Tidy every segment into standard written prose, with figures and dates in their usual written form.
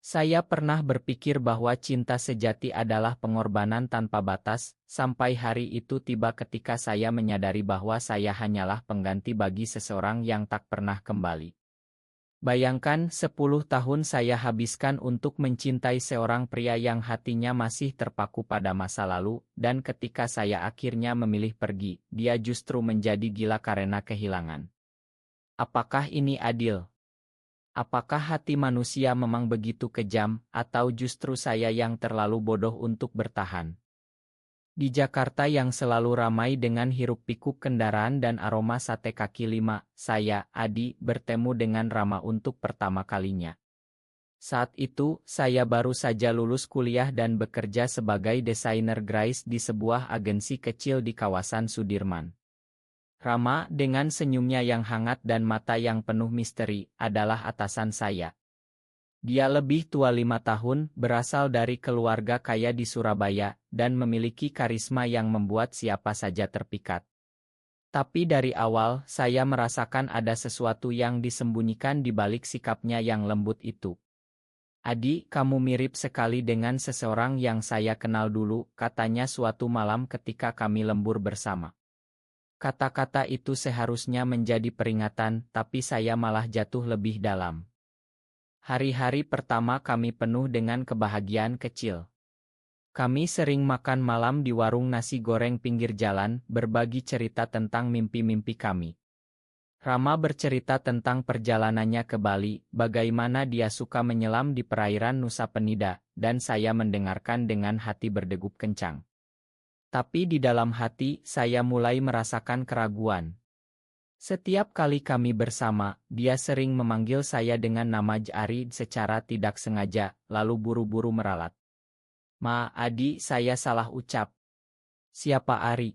Saya pernah berpikir bahwa cinta sejati adalah pengorbanan tanpa batas, sampai hari itu tiba ketika saya menyadari bahwa saya hanyalah pengganti bagi seseorang yang tak pernah kembali. Bayangkan 10 tahun saya habiskan untuk mencintai seorang pria yang hatinya masih terpaku pada masa lalu, dan ketika saya akhirnya memilih pergi, dia justru menjadi gila karena kehilangan. Apakah ini adil? Apakah hati manusia memang begitu kejam, atau justru saya yang terlalu bodoh untuk bertahan? Di Jakarta yang selalu ramai dengan hiruk-pikuk kendaraan dan aroma sate kaki lima, saya, Adi, bertemu dengan Rama untuk pertama kalinya. Saat itu, saya baru saja lulus kuliah dan bekerja sebagai desainer grafis di sebuah agensi kecil di kawasan Sudirman. Rama, dengan senyumnya yang hangat dan mata yang penuh misteri, adalah atasan saya. Dia lebih tua 5 tahun, berasal dari keluarga kaya di Surabaya, dan memiliki karisma yang membuat siapa saja terpikat. Tapi dari awal, saya merasakan ada sesuatu yang disembunyikan di balik sikapnya yang lembut itu. "Adi, kamu mirip sekali dengan seseorang yang saya kenal dulu," katanya suatu malam ketika kami lembur bersama. Kata-kata itu seharusnya menjadi peringatan, tapi saya malah jatuh lebih dalam. Hari-hari pertama kami penuh dengan kebahagiaan kecil. Kami sering makan malam di warung nasi goreng pinggir jalan, berbagi cerita tentang mimpi-mimpi kami. Rama bercerita tentang perjalanannya ke Bali, bagaimana dia suka menyelam di perairan Nusa Penida, dan saya mendengarkan dengan hati berdegup kencang. Tapi di dalam hati, saya mulai merasakan keraguan. Setiap kali kami bersama, dia sering memanggil saya dengan nama Ari secara tidak sengaja, lalu buru-buru meralat. Adi, saya salah ucap." "Siapa Ari?"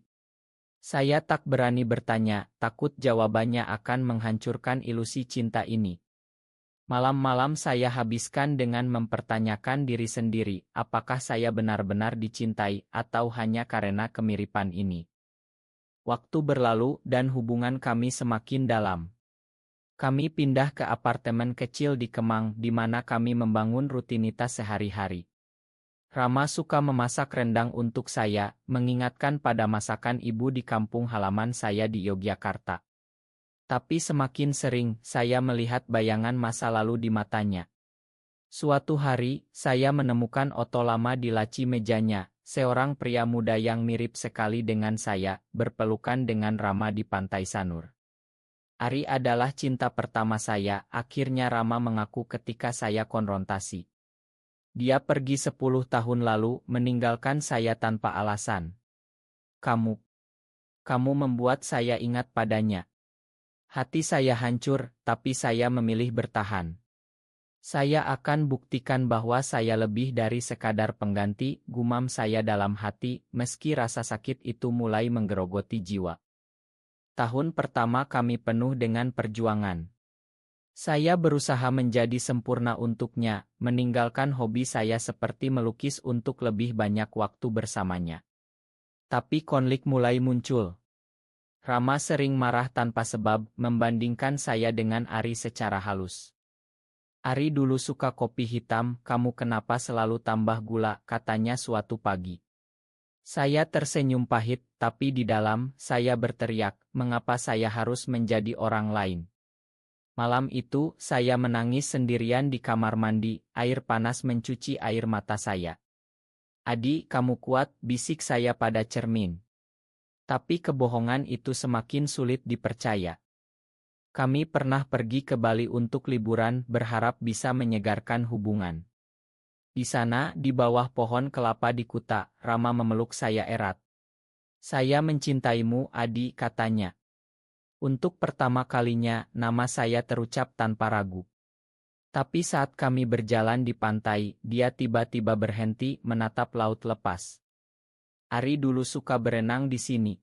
Saya tak berani bertanya, takut jawabannya akan menghancurkan ilusi cinta ini. Malam-malam saya habiskan dengan mempertanyakan diri sendiri, apakah saya benar-benar dicintai, atau hanya karena kemiripan ini. Waktu berlalu, dan hubungan kami semakin dalam. Kami pindah ke apartemen kecil di Kemang, di mana kami membangun rutinitas sehari-hari. Rama suka memasak rendang untuk saya, mengingatkan pada masakan ibu di kampung halaman saya di Yogyakarta. Tapi semakin sering, saya melihat bayangan masa lalu di matanya. Suatu hari, saya menemukan oto lama di laci mejanya, seorang pria muda yang mirip sekali dengan saya, berpelukan dengan Rama di Pantai Sanur. "Ari adalah cinta pertama saya," akhirnya Rama mengaku ketika saya konfrontasi. "Dia pergi 10 tahun lalu, meninggalkan saya tanpa alasan. Kamu membuat saya ingat padanya. Hati saya hancur, tapi saya memilih bertahan. Saya akan buktikan bahwa saya lebih dari sekadar pengganti," gumam saya dalam hati, meski rasa sakit itu mulai menggerogoti jiwa. Tahun pertama kami penuh dengan perjuangan. Saya berusaha menjadi sempurna untuknya, meninggalkan hobi saya seperti melukis untuk lebih banyak waktu bersamanya. Tapi konflik mulai muncul. Rama sering marah tanpa sebab, membandingkan saya dengan Ari secara halus. "Ari dulu suka kopi hitam, kamu kenapa selalu tambah gula?" katanya suatu pagi. Saya tersenyum pahit, tapi di dalam, saya berteriak, mengapa saya harus menjadi orang lain? Malam itu, saya menangis sendirian di kamar mandi, air panas mencuci air mata saya. "Adi, kamu kuat," bisik saya pada cermin. Tapi kebohongan itu semakin sulit dipercaya. Kami pernah pergi ke Bali untuk liburan, berharap bisa menyegarkan hubungan. Di sana, di bawah pohon kelapa di Kuta, Rama memeluk saya erat. "Saya mencintaimu, Adi," katanya. Untuk pertama kalinya, nama saya terucap tanpa ragu. Tapi saat kami berjalan di pantai, dia tiba-tiba berhenti, menatap laut lepas. "Ari dulu suka berenang di sini."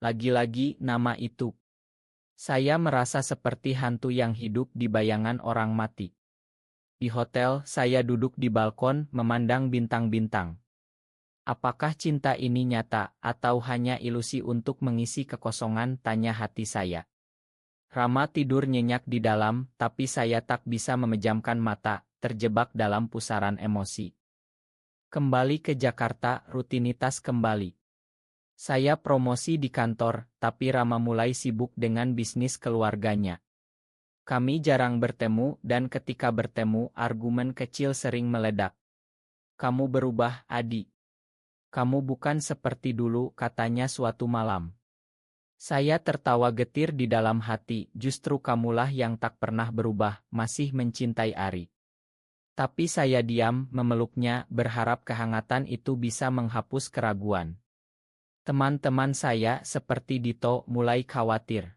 Lagi-lagi nama itu. Saya merasa seperti hantu yang hidup di bayangan orang mati. Di hotel, saya duduk di balkon, memandang bintang-bintang. Apakah cinta ini nyata, atau hanya ilusi untuk mengisi kekosongan, tanya hati saya. Rama tidur nyenyak di dalam, tapi saya tak bisa memejamkan mata, terjebak dalam pusaran emosi. Kembali ke Jakarta, rutinitas kembali. Saya promosi di kantor, tapi Rama mulai sibuk dengan bisnis keluarganya. Kami jarang bertemu dan ketika bertemu argumen kecil sering meledak. "Kamu berubah, Adi. Kamu bukan seperti dulu," katanya suatu malam. Saya tertawa getir di dalam hati, justru kamulah yang tak pernah berubah, masih mencintai Ari. Tapi saya diam, memeluknya, berharap kehangatan itu bisa menghapus keraguan. Teman-teman saya seperti Dito mulai khawatir.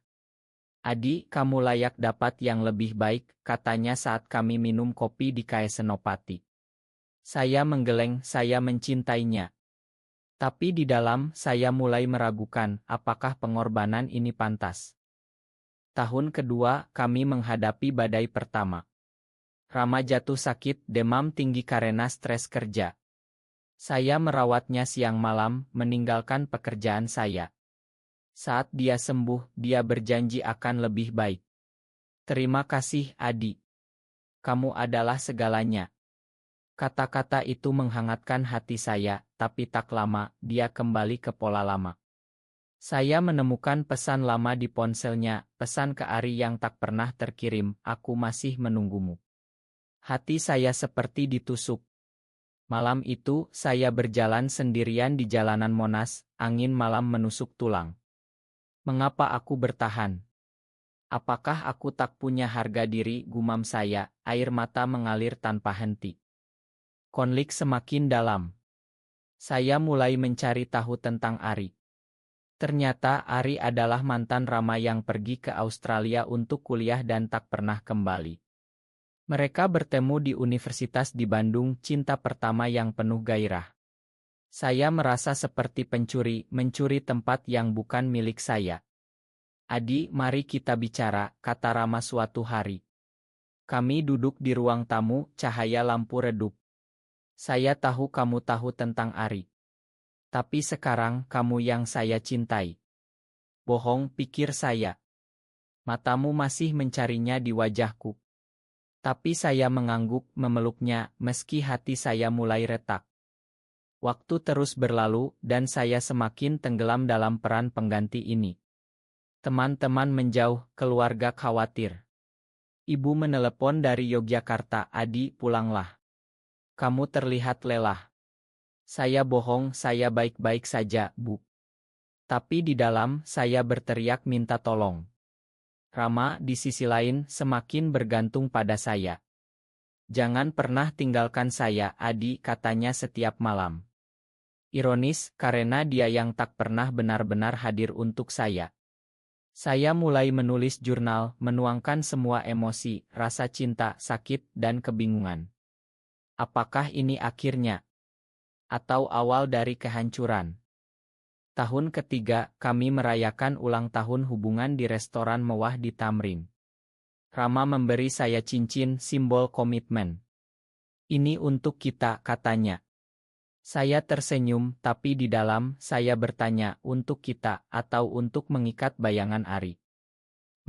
"Adi, kamu layak dapat yang lebih baik," katanya saat kami minum kopi di Kaya Senopati. Saya menggeleng, saya mencintainya. Tapi di dalam, saya mulai meragukan, apakah pengorbanan ini pantas. Tahun kedua, kami menghadapi badai pertama. Rama jatuh sakit, demam tinggi karena stres kerja. Saya merawatnya siang malam, meninggalkan pekerjaan saya. Saat dia sembuh, dia berjanji akan lebih baik. "Terima kasih, Adi. Kamu adalah segalanya." Kata-kata itu menghangatkan hati saya, tapi tak lama, dia kembali ke pola lama. Saya menemukan pesan lama di ponselnya, pesan ke Ari yang tak pernah terkirim, "Aku masih menunggumu." Hati saya seperti ditusuk. Malam itu, saya berjalan sendirian di jalanan Monas, angin malam menusuk tulang. Mengapa aku bertahan? Apakah aku tak punya harga diri, gumam saya, air mata mengalir tanpa henti. Konflik semakin dalam. Saya mulai mencari tahu tentang Ari. Ternyata Ari adalah mantan Rama yang pergi ke Australia untuk kuliah dan tak pernah kembali. Mereka bertemu di universitas di Bandung, cinta pertama yang penuh gairah. Saya merasa seperti pencuri, mencuri tempat yang bukan milik saya. "Adi, mari kita bicara," kata Rama suatu hari. Kami duduk di ruang tamu, cahaya lampu redup. "Saya tahu kamu tahu tentang Ari. Tapi sekarang kamu yang saya cintai." "Bohong," pikir saya. "Matamu masih mencarinya di wajahku." Tapi saya mengangguk, memeluknya, meski hati saya mulai retak. Waktu terus berlalu, dan saya semakin tenggelam dalam peran pengganti ini. Teman-teman menjauh, keluarga khawatir. Ibu menelepon dari Yogyakarta, "Adi, pulanglah. Kamu terlihat lelah." Saya bohong, saya baik-baik saja, Bu. Tapi di dalam, saya berteriak minta tolong. Rama, di sisi lain, semakin bergantung pada saya. "Jangan pernah tinggalkan saya, Adi," katanya setiap malam. Ironis, karena dia yang tak pernah benar-benar hadir untuk saya. Saya mulai menulis jurnal, menuangkan semua emosi, rasa cinta, sakit, dan kebingungan. Apakah ini akhirnya? Atau awal dari kehancuran? Tahun ketiga, kami merayakan ulang tahun hubungan di restoran mewah di Tamrin. Rama memberi saya cincin, simbol komitmen. "Ini untuk kita," katanya. Saya tersenyum, tapi di dalam, saya bertanya, untuk kita, atau untuk mengikat bayangan Ari.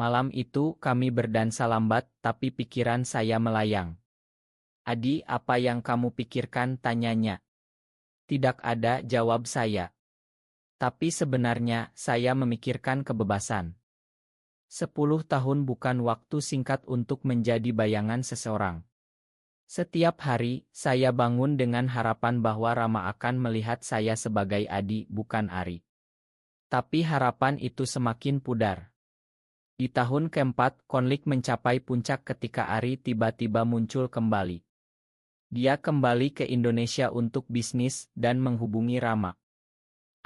Malam itu, kami berdansa lambat, tapi pikiran saya melayang. "Adi, apa yang kamu pikirkan?" tanyanya. "Tidak ada," jawab saya. Tapi sebenarnya, saya memikirkan kebebasan. 10 tahun bukan waktu singkat untuk menjadi bayangan seseorang. Setiap hari, saya bangun dengan harapan bahwa Rama akan melihat saya sebagai Adi, bukan Ari. Tapi harapan itu semakin pudar. Di tahun keempat, konflik mencapai puncak ketika Ari tiba-tiba muncul kembali. Dia kembali ke Indonesia untuk bisnis dan menghubungi Rama.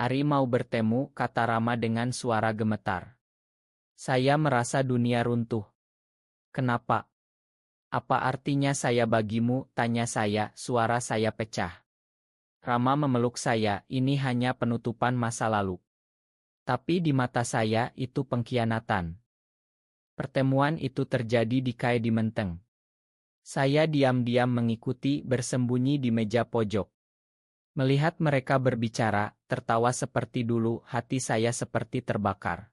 "Ari mau bertemu," kata Rama dengan suara gemetar. Saya merasa dunia runtuh. "Kenapa? Apa artinya saya bagimu?" tanya saya, suara saya pecah. Rama memeluk saya, "Ini hanya penutupan masa lalu." Tapi di mata saya, itu pengkhianatan. Pertemuan itu terjadi di Kai di Menteng. Saya diam-diam mengikuti, bersembunyi di meja pojok. Melihat mereka berbicara, tertawa seperti dulu, hati saya seperti terbakar.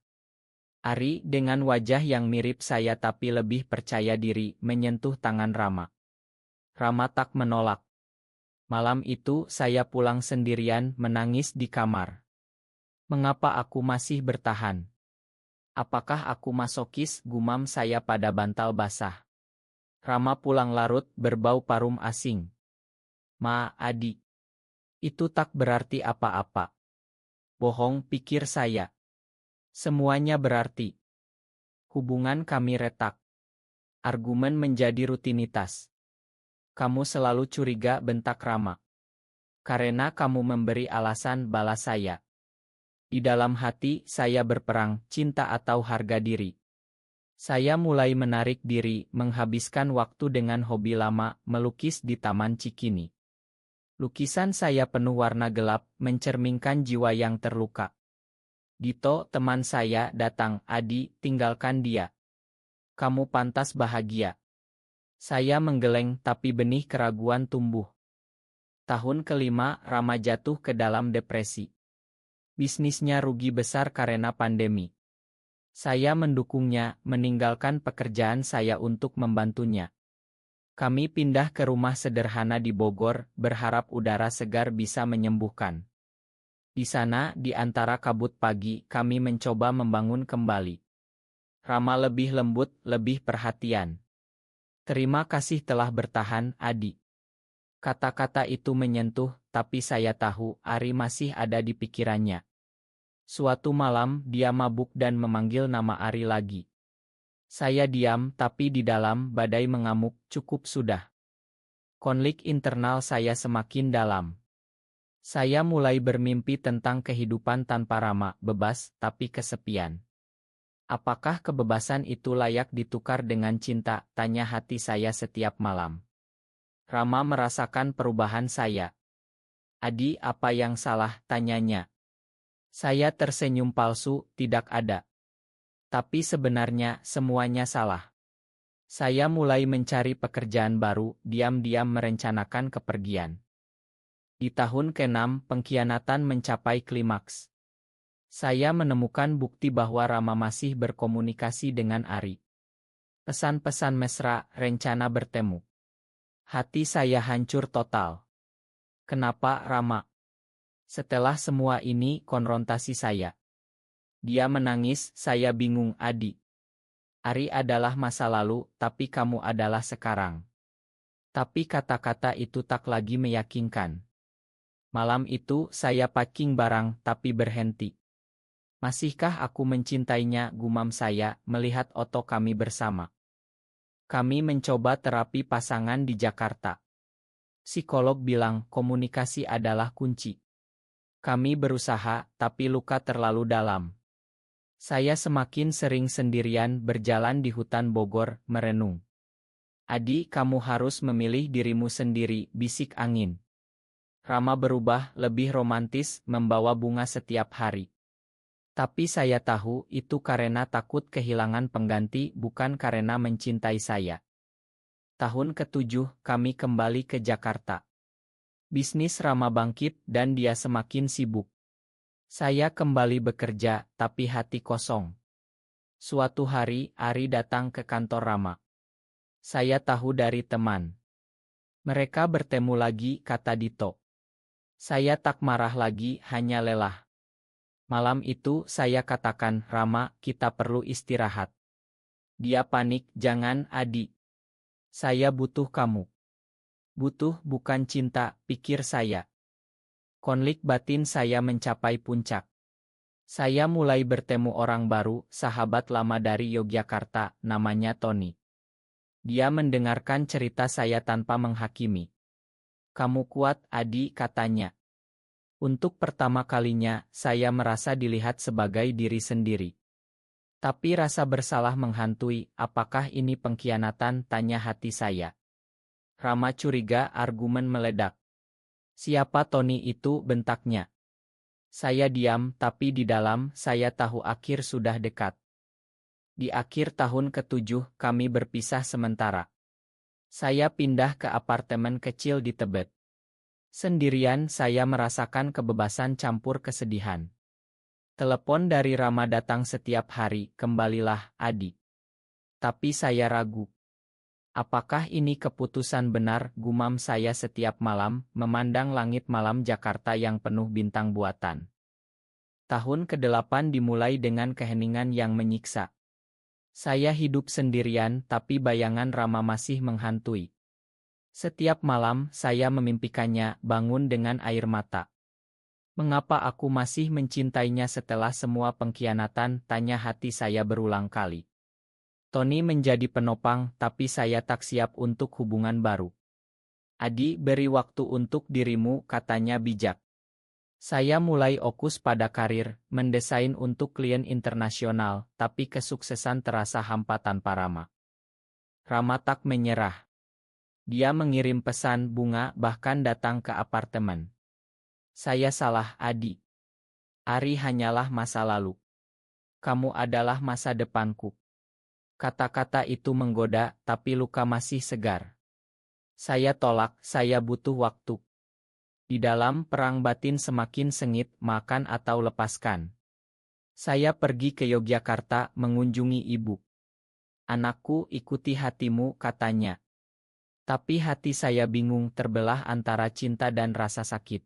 Ari, dengan wajah yang mirip saya tapi lebih percaya diri, menyentuh tangan Rama. Rama tak menolak. Malam itu saya pulang sendirian menangis di kamar. Mengapa aku masih bertahan? Apakah aku masokis, gumam saya pada bantal basah. Rama pulang larut berbau parum asing. Ma, Adi. Itu tak berarti apa-apa. Bohong, pikir saya. Semuanya berarti. Hubungan kami retak. Argumen menjadi rutinitas. Kamu selalu curiga, bentak Rama. Karena kamu memberi alasan, balas saya. Di dalam hati, saya berperang, cinta atau harga diri. Saya mulai menarik diri, menghabiskan waktu dengan hobi lama, melukis di Taman Cikini. Lukisan saya penuh warna gelap, mencerminkan jiwa yang terluka. Dito, teman saya, datang. Adi, tinggalkan dia. Kamu pantas bahagia. Saya menggeleng, tapi benih keraguan tumbuh. Tahun kelima, Rama jatuh ke dalam depresi. Bisnisnya rugi besar karena pandemi. Saya mendukungnya, meninggalkan pekerjaan saya untuk membantunya. Kami pindah ke rumah sederhana di Bogor, berharap udara segar bisa menyembuhkan. Di sana, di antara kabut pagi, kami mencoba membangun kembali. Rama lebih lembut, lebih perhatian. Terima kasih telah bertahan, Adi. Kata-kata itu menyentuh, tapi saya tahu Ari masih ada di pikirannya. Suatu malam, dia mabuk dan memanggil nama Ari lagi. Saya diam, tapi di dalam badai mengamuk, cukup sudah. Konflik internal saya semakin dalam. Saya mulai bermimpi tentang kehidupan tanpa Rama, bebas, tapi kesepian. Apakah kebebasan itu layak ditukar dengan cinta, tanya hati saya setiap malam. Rama merasakan perubahan saya. Adi, apa yang salah, tanyanya. Saya tersenyum palsu, tidak ada. Tapi sebenarnya, semuanya salah. Saya mulai mencari pekerjaan baru, diam-diam merencanakan kepergian. Di tahun ke-6, pengkhianatan mencapai klimaks. Saya menemukan bukti bahwa Rama masih berkomunikasi dengan Ari. Pesan-pesan mesra, rencana bertemu. Hati saya hancur total. Kenapa, Rama? Setelah semua ini, konfrontasi saya. Dia menangis, saya bingung, Adi. Ari adalah masa lalu, tapi kamu adalah sekarang. Tapi kata-kata itu tak lagi meyakinkan. Malam itu, saya packing barang, tapi berhenti. Masihkah aku mencintainya, gumam saya, melihat foto kami bersama. Kami mencoba terapi pasangan di Jakarta. Psikolog bilang komunikasi adalah kunci. Kami berusaha, tapi luka terlalu dalam. Saya semakin sering sendirian berjalan di hutan Bogor, merenung. Adi, kamu harus memilih dirimu sendiri, bisik angin. Rama berubah, lebih romantis, membawa bunga setiap hari. Tapi saya tahu itu karena takut kehilangan pengganti, bukan karena mencintai saya. Tahun ke-7, kami kembali ke Jakarta. Bisnis Rama bangkit dan dia semakin sibuk. Saya kembali bekerja, tapi hati kosong. Suatu hari, Ari datang ke kantor Rama. Saya tahu dari teman. Mereka bertemu lagi, kata Dito. Saya tak marah lagi, hanya lelah. Malam itu, saya katakan, Rama, kita perlu istirahat. Dia panik, jangan, Adi. Saya butuh kamu. Butuh bukan cinta, pikir saya. Konflik batin saya mencapai puncak. Saya mulai bertemu orang baru, sahabat lama dari Yogyakarta, namanya Tony. Dia mendengarkan cerita saya tanpa menghakimi. Kamu kuat, Adi, katanya. Untuk pertama kalinya, saya merasa dilihat sebagai diri sendiri. Tapi rasa bersalah menghantui, apakah ini pengkhianatan, tanya hati saya. Rama curiga, argumen meledak. Siapa Tony itu, bentaknya. Saya diam, tapi di dalam, saya tahu akhir sudah dekat. Di akhir tahun ke-7, kami berpisah sementara. Saya pindah ke apartemen kecil di Tebet. Sendirian saya merasakan kebebasan campur kesedihan. Telepon dari Rama datang setiap hari, kembalilah, Adi. Tapi saya ragu. Apakah ini keputusan benar, gumam saya setiap malam, memandang langit malam Jakarta yang penuh bintang buatan. Tahun ke-8 dimulai dengan keheningan yang menyiksa. Saya hidup sendirian, tapi bayangan Rama masih menghantui. Setiap malam, saya memimpikannya, bangun dengan air mata. Mengapa aku masih mencintainya setelah semua pengkhianatan, tanya hati saya berulang kali. Tony menjadi penopang, tapi saya tak siap untuk hubungan baru. Adi, beri waktu untuk dirimu, katanya bijak. Saya mulai fokus pada karir, mendesain untuk klien internasional, tapi kesuksesan terasa hampa tanpa Rama. Rama tak menyerah. Dia mengirim pesan bunga, bahkan datang ke apartemen. Saya salah, Adi. Ari hanyalah masa lalu. Kamu adalah masa depanku. Kata-kata itu menggoda, tapi luka masih segar. Saya tolak, saya butuh waktu. Di dalam perang batin semakin sengit, makan atau lepaskan. Saya pergi ke Yogyakarta mengunjungi ibu. Anakku, ikuti hatimu, katanya. Tapi hati saya bingung, terbelah antara cinta dan rasa sakit.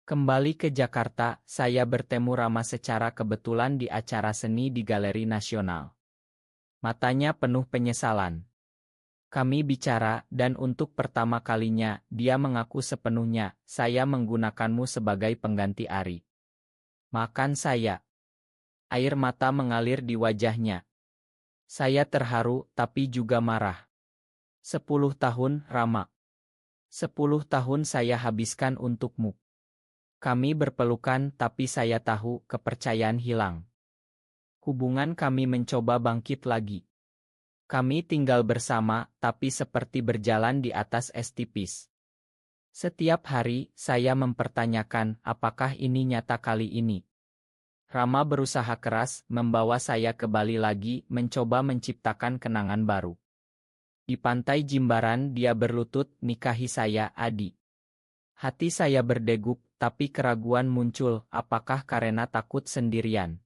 Kembali ke Jakarta, saya bertemu Rama secara kebetulan di acara seni di Galeri Nasional. Matanya penuh penyesalan. Kami bicara, dan untuk pertama kalinya, dia mengaku sepenuhnya, saya menggunakanmu sebagai pengganti Ari. Makan saya. Air mata mengalir di wajahnya. Saya terharu, tapi juga marah. 10 tahun, Rama. 10 tahun saya habiskan untukmu. Kami berpelukan, tapi saya tahu kepercayaan hilang. Hubungan kami mencoba bangkit lagi. Kami tinggal bersama, tapi seperti berjalan di atas es tipis. Setiap hari, saya mempertanyakan, apakah ini nyata kali ini? Rama berusaha keras, membawa saya ke Bali lagi, mencoba menciptakan kenangan baru. Di pantai Jimbaran dia berlutut, nikahi saya, Adi. Hati saya berdegup, tapi keraguan muncul, apakah karena takut sendirian?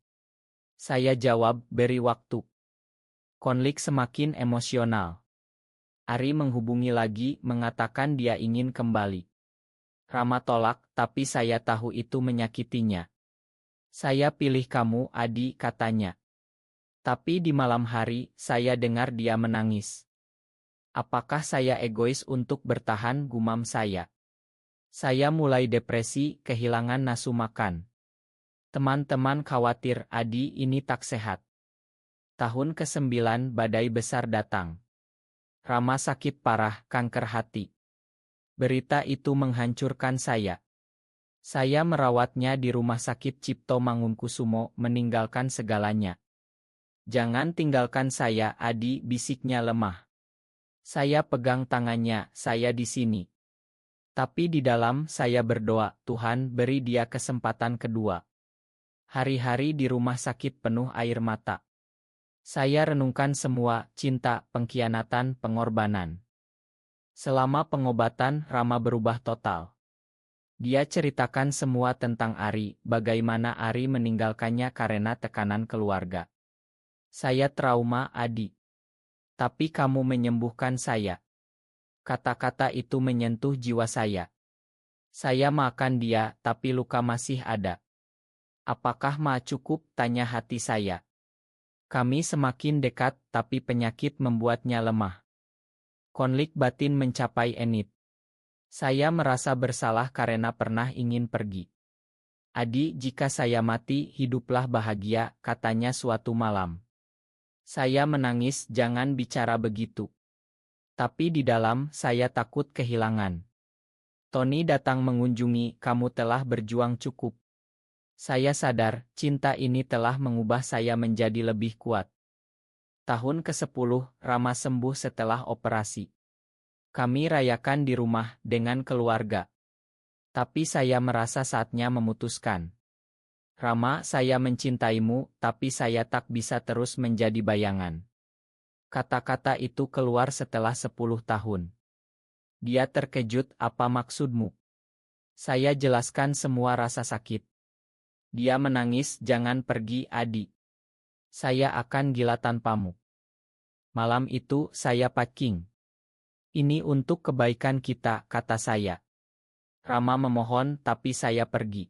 Saya jawab, beri waktu. Konflik semakin emosional. Ari menghubungi lagi, mengatakan dia ingin kembali. Rama tolak, tapi saya tahu itu menyakitinya. Saya pilih kamu, Adi, katanya. Tapi di malam hari, saya dengar dia menangis. Apakah saya egois untuk bertahan, gumam saya. Saya mulai depresi, kehilangan nafsu makan. Teman-teman khawatir, Adi ini tak sehat. Tahun ke-9 badai besar datang. Rama sakit parah, kanker hati. Berita itu menghancurkan saya. Saya merawatnya di Rumah Sakit Cipto Mangunkusumo, meninggalkan segalanya. Jangan tinggalkan saya, Adi, bisiknya lemah. Saya pegang tangannya, saya di sini. Tapi di dalam saya berdoa, Tuhan beri dia kesempatan kedua. Hari-hari di rumah sakit penuh air mata. Saya renungkan semua, cinta, pengkhianatan, pengorbanan. Selama pengobatan, Rama berubah total. Dia ceritakan semua tentang Ari, bagaimana Ari meninggalkannya karena tekanan keluarga. Saya trauma, Adi. Tapi kamu menyembuhkan saya. Kata-kata itu menyentuh jiwa saya. Saya makan dia, tapi luka masih ada. Apakah cukup, tanya hati saya. Kami semakin dekat, tapi penyakit membuatnya lemah. Konflik batin mencapai enit. Saya merasa bersalah karena pernah ingin pergi. Adi, jika saya mati, hiduplah bahagia, katanya suatu malam. Saya menangis, jangan bicara begitu. Tapi di dalam, saya takut kehilangan. Tony datang mengunjungi, kamu telah berjuang cukup. Saya sadar, cinta ini telah mengubah saya menjadi lebih kuat. Tahun ke-10, Rama sembuh setelah operasi. Kami rayakan di rumah, dengan keluarga. Tapi saya merasa saatnya memutuskan. Rama, saya mencintaimu, tapi saya tak bisa terus menjadi bayangan. Kata-kata itu keluar setelah 10 tahun. Dia terkejut, apa maksudmu? Saya jelaskan semua rasa sakit. Dia menangis, jangan pergi, Adi. Saya akan gila tanpamu. Malam itu saya packing. Ini untuk kebaikan kita, kata saya. Rama memohon tapi saya pergi.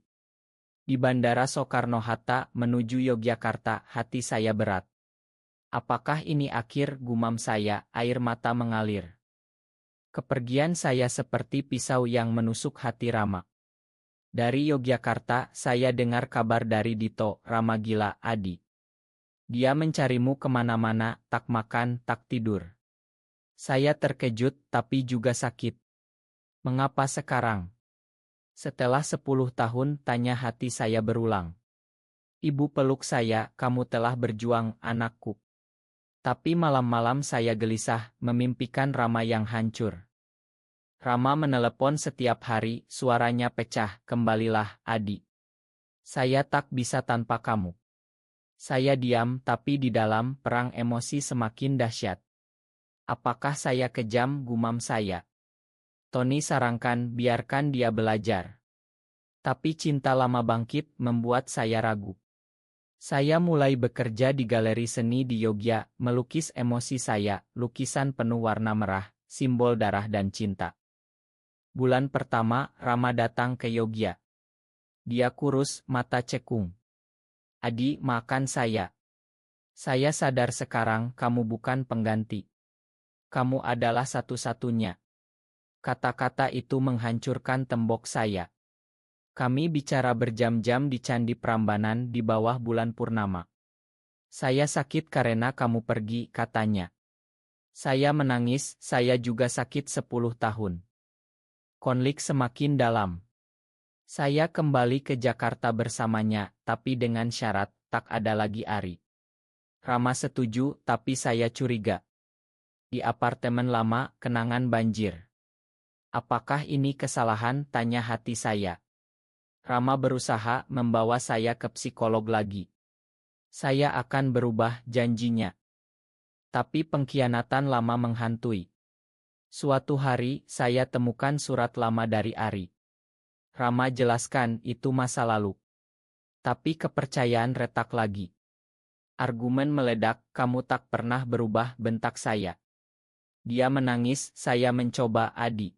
Di Bandara Soekarno-Hatta menuju Yogyakarta, hati saya berat. Apakah ini akhir, gumam saya, air mata mengalir. Kepergian saya seperti pisau yang menusuk hati Rama. Dari Yogyakarta, saya dengar kabar dari Dito, Rama gila, Adi. Dia mencarimu kemana-mana, tak makan, tak tidur. Saya terkejut tapi juga sakit. Mengapa sekarang? Setelah 10 tahun, tanya hati saya berulang. Ibu peluk saya, kamu telah berjuang, anakku. Tapi malam-malam saya gelisah, memimpikan Rama yang hancur. Rama menelepon setiap hari, suaranya pecah, kembalilah, Adi. Saya tak bisa tanpa kamu. Saya diam, tapi di dalam perang emosi semakin dahsyat. Apakah saya kejam, gumam saya. Tony sarankan, biarkan dia belajar. Tapi cinta lama bangkit, membuat saya ragu. Saya mulai bekerja di galeri seni di Yogya, melukis emosi saya, lukisan penuh warna merah, simbol darah dan cinta. Bulan pertama, Rama datang ke Yogya. Dia kurus, mata cekung. Adi, makan saya. Saya sadar sekarang kamu bukan pengganti. Kamu adalah satu-satunya. Kata-kata itu menghancurkan tembok saya. Kami bicara berjam-jam di Candi Prambanan di bawah bulan purnama. Saya sakit karena kamu pergi, katanya. Saya menangis, saya juga sakit 10 tahun. Konflik semakin dalam. Saya kembali ke Jakarta bersamanya, tapi dengan syarat, tak ada lagi Ari. Rama setuju, tapi saya curiga. Di apartemen lama, kenangan banjir. Apakah ini kesalahan, tanya hati saya. Rama berusaha membawa saya ke psikolog lagi. Saya akan berubah, janjinya. Tapi pengkhianatan lama menghantui. Suatu hari, saya temukan surat lama dari Ari. Rama jelaskan itu masa lalu. Tapi kepercayaan retak lagi. Argumen meledak, kamu tak pernah berubah, bentak saya. Dia menangis, saya mencoba, Adi.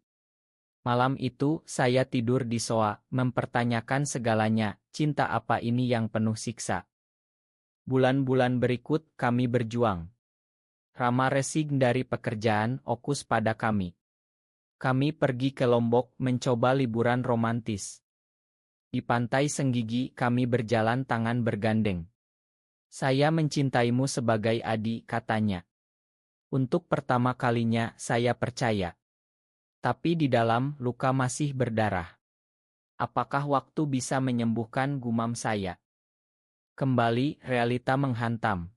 Malam itu, saya tidur di sofa, mempertanyakan segalanya, cinta apa ini yang penuh siksa. Bulan-bulan berikut, kami berjuang. Rama resign dari pekerjaan, fokus pada kami. Kami pergi ke Lombok, mencoba liburan romantis. Di pantai Senggigi, kami berjalan tangan bergandeng. Saya mencintaimu sebagai Adi, katanya. Untuk pertama kalinya, saya percaya. Tapi di dalam, luka masih berdarah. Apakah waktu bisa menyembuhkan, gumam saya. Kembali, realita menghantam.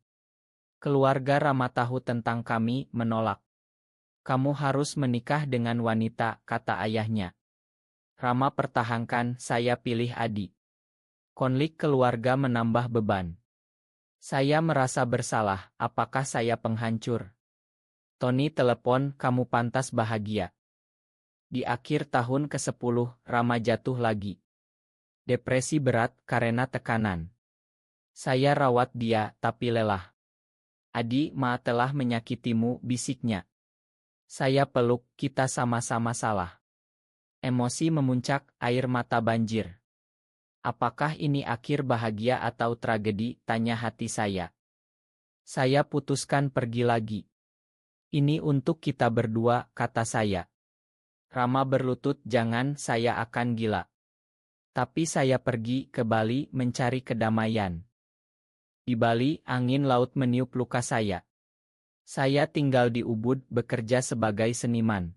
Keluarga Rama tahu tentang kami, menolak. Kamu harus menikah dengan wanita, kata ayahnya. Rama pertahankan, saya pilih Adi. Konflik keluarga menambah beban. Saya merasa bersalah, apakah saya penghancur? Tony telepon, kamu pantas bahagia. Di akhir tahun ke-10, Rama jatuh lagi. Depresi berat karena tekanan. Saya rawat dia, tapi lelah. Adi, Ma telah menyakitimu, bisiknya. Saya peluk, kita sama-sama salah. Emosi memuncak, air mata banjir. Apakah ini akhir bahagia atau tragedi, tanya hati saya. Saya putuskan pergi lagi. Ini untuk kita berdua, kata saya. Rama berlutut, jangan, saya akan gila. Tapi saya pergi ke Bali mencari kedamaian. Di Bali, angin laut meniup luka saya. Saya tinggal di Ubud, bekerja sebagai seniman.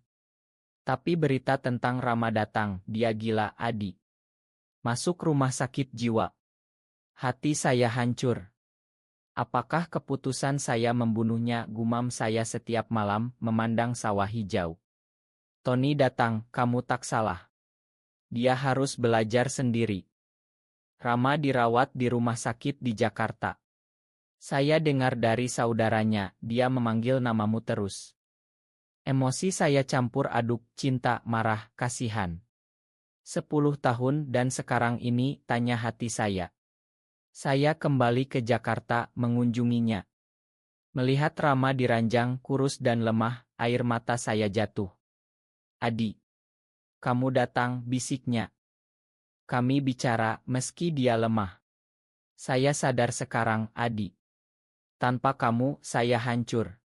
Tapi berita tentang Rama datang, dia gila, Adi. Masuk rumah sakit jiwa. Hati saya hancur. Apakah keputusan saya membunuhnya, gumam saya setiap malam, memandang sawah hijau. Tony datang, kamu tak salah. Dia harus belajar sendiri. Rama dirawat di rumah sakit di Jakarta. Saya dengar dari saudaranya, dia memanggil namamu terus. Emosi saya campur aduk, cinta, marah, kasihan. 10 tahun dan sekarang ini, tanya hati saya. Saya kembali ke Jakarta, mengunjunginya. Melihat Rama diranjang, kurus dan lemah, air mata saya jatuh. "Adi, kamu datang," bisiknya. Kami bicara, meski dia lemah. "Saya sadar sekarang, Adi. Tanpa kamu, saya hancur.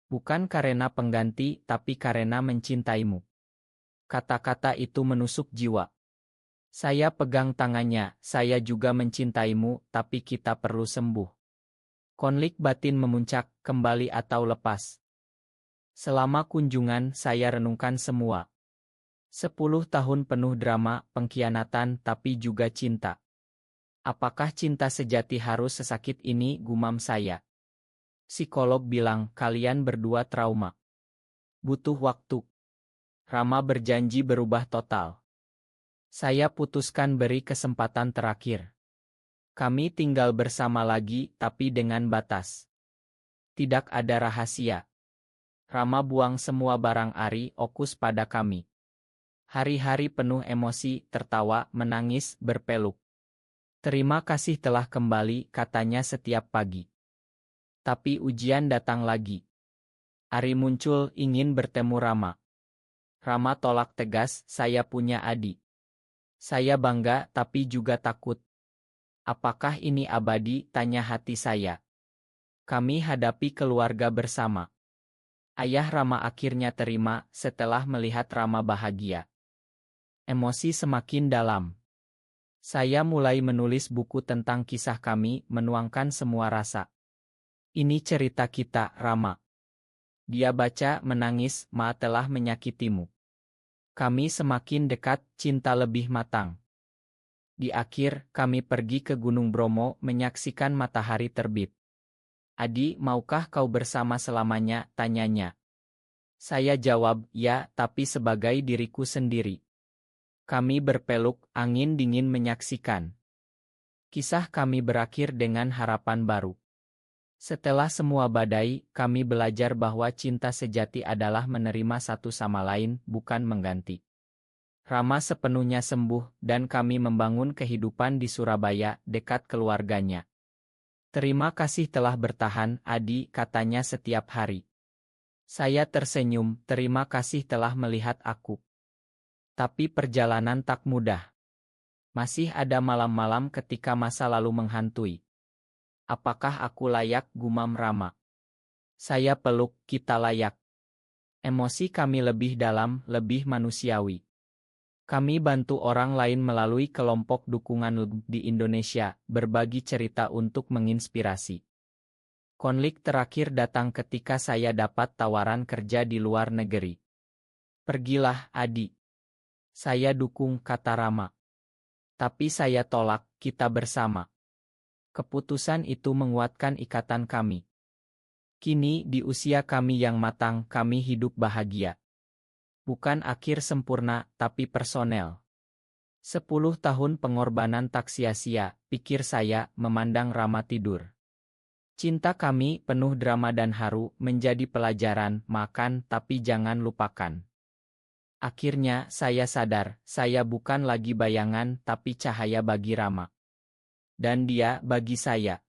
Bukan karena pengganti, tapi karena mencintaimu." Kata-kata itu menusuk jiwa. Saya pegang tangannya, "Saya juga mencintaimu, tapi kita perlu sembuh." Konflik batin memuncak, kembali atau lepas. Selama kunjungan, saya renungkan semua. 10 tahun penuh drama, pengkhianatan, tapi juga cinta. Apakah cinta sejati harus sesakit ini, gumam saya. Psikolog bilang, kalian berdua trauma. Butuh waktu. Rama berjanji berubah total. Saya putuskan beri kesempatan terakhir. Kami tinggal bersama lagi, tapi dengan batas. Tidak ada rahasia. Rama buang semua barang Ari Okus pada kami. Hari-hari penuh emosi, tertawa, menangis, berpeluk. "Terima kasih telah kembali," katanya setiap pagi. Tapi ujian datang lagi. Ari muncul, ingin bertemu Rama. Rama tolak tegas, "Saya punya adik." Saya bangga, tapi juga takut. Apakah ini abadi, tanya hati saya. Kami hadapi keluarga bersama. Ayah Rama akhirnya terima setelah melihat Rama bahagia. Emosi semakin dalam. Saya mulai menulis buku tentang kisah kami, menuangkan semua rasa. "Ini cerita kita, Rama." Dia baca, menangis, "Ma telah menyakitimu. Kami semakin dekat, cinta lebih matang." Di akhir, kami pergi ke Gunung Bromo menyaksikan matahari terbit. "Adi, maukah kau bersama selamanya?" tanyanya. Saya jawab, "Ya, tapi sebagai diriku sendiri." Kami berpeluk, angin dingin menyaksikan. Kisah kami berakhir dengan harapan baru. Setelah semua badai, kami belajar bahwa cinta sejati adalah menerima satu sama lain, bukan mengganti. Rama sepenuhnya sembuh, dan kami membangun kehidupan di Surabaya, dekat keluarganya. "Terima kasih telah bertahan, Adi," katanya setiap hari. Saya tersenyum, "Terima kasih telah melihat aku." Tapi perjalanan tak mudah. Masih ada malam-malam ketika masa lalu menghantui. "Apakah aku layak?" gumam Rama. Saya peluk, "Kita layak." Emosi kami lebih dalam, lebih manusiawi. Kami bantu orang lain melalui kelompok dukungan di Indonesia, berbagi cerita untuk menginspirasi. Konflik terakhir datang ketika saya dapat tawaran kerja di luar negeri. "Pergilah, Adi." "Saya dukung," kata Rama. "Tapi saya tolak, kita bersama." Keputusan itu menguatkan ikatan kami. Kini, di usia kami yang matang, kami hidup bahagia. Bukan akhir sempurna, tapi personel. 10 tahun pengorbanan tak sia-sia, pikir saya, memandang Rama tidur. Cinta kami, penuh drama dan haru, menjadi pelajaran, makan tapi jangan lupakan. Akhirnya, saya sadar, saya bukan lagi bayangan, tapi cahaya bagi Rama. Dan dia, bagi saya.